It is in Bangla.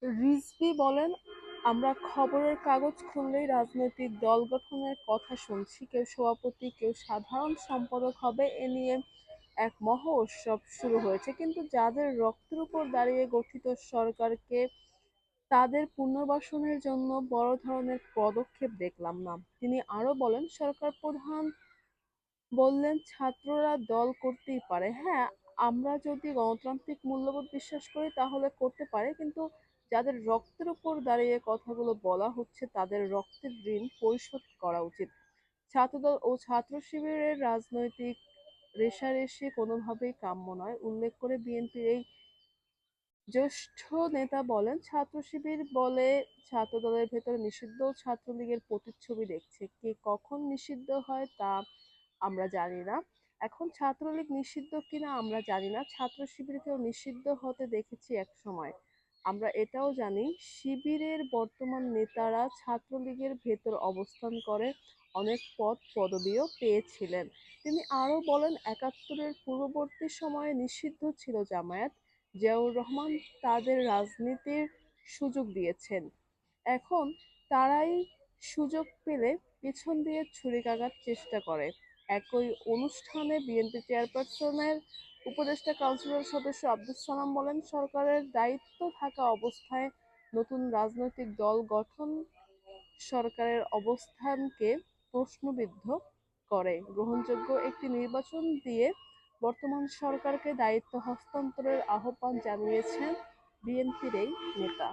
রিজভী বলেন, আমরা খবরের কাগজ খুললেই রাজনৈতিক দল গঠনের কথা শুনছি। কেউ সভাপতি, কেউ সাধারণ সম্পাদক হবে, এ নিয়ে এক মহা উৎসব শুরু হয়েছে। কিন্তু যাদের রক্তের উপর দাঁড়িয়ে গঠিত সরকারকে তাদের পুনর্বাসনের জন্য বড় ধরনের পদক্ষেপ দেখলাম না। তিনি আরো বলেন, সরকার প্রধান বললেন, ছাত্ররা দল করতেই পারে। হ্যাঁ, আমরা যদি গণতান্ত্রিক মূল্যবোধ বিশ্বাস করি তাহলে করতে পারে, কিন্তু যাদের রক্তের উপর দাঁড়িয়ে কথাগুলো বলা হচ্ছে তাদের রক্তের ঋণ পরিশোধ করা উচিত। ছাত্রদল ও ছাত্র শিবিরের রাজনৈতিক রেষারেষি কোনোভাবেই কাম্য নয় উল্লেখ করে বিএনপির এই জ্যেষ্ঠ নেতা বলেন, ছাত্র শিবির বলে ছাত্রদলের ভেতরে নিষিদ্ধ ও ছাত্রলীগের প্রতিচ্ছবি দেখছে। কে কখন নিষিদ্ধ হয় তা আমরা জানি না। এখন ছাত্রলীগ নিষিদ্ধ কিনা আমরা জানি না। ছাত্র শিবিরকেও নিষিদ্ধ হতে দেখেছি একসময়। আমরা এটাও জানি, শিবিরের বর্তমান নেতারা ছাত্রলীগের ভেতর অবস্থান করে অনেক পদ পদবিও পেয়েছিলেন। তিনি আরো বলেন, একাত্তরের পূর্ববর্তী সময়ে নিষিদ্ধ ছিল জামায়াত। জিয়াউর রহমান তাদের রাজনীতির সুযোগ দিয়েছেন। এখন তারাই সুযোগ পেলে পেছন দিয়ে ছুরিকাঘাত চেষ্টা করে। একই অনুষ্ঠানে বিএনপি চেয়ারপারসনের উপদেষ্টা কাউন্সিল সদস্য আব্দুস সালাম বলেন, সরকারের দায়িত্ব থাকা অবস্থায় নতুন রাজনৈতিক দল গঠন সরকারের অবস্থানকে প্রশ্নবিদ্ধ করে। গ্রহণযোগ্য একটি নির্বাচন দিয়ে বর্তমান সরকারকে দায়িত্ব হস্তান্তরের আহ্বান জানিয়েছেন বিএনপির এই নেতা।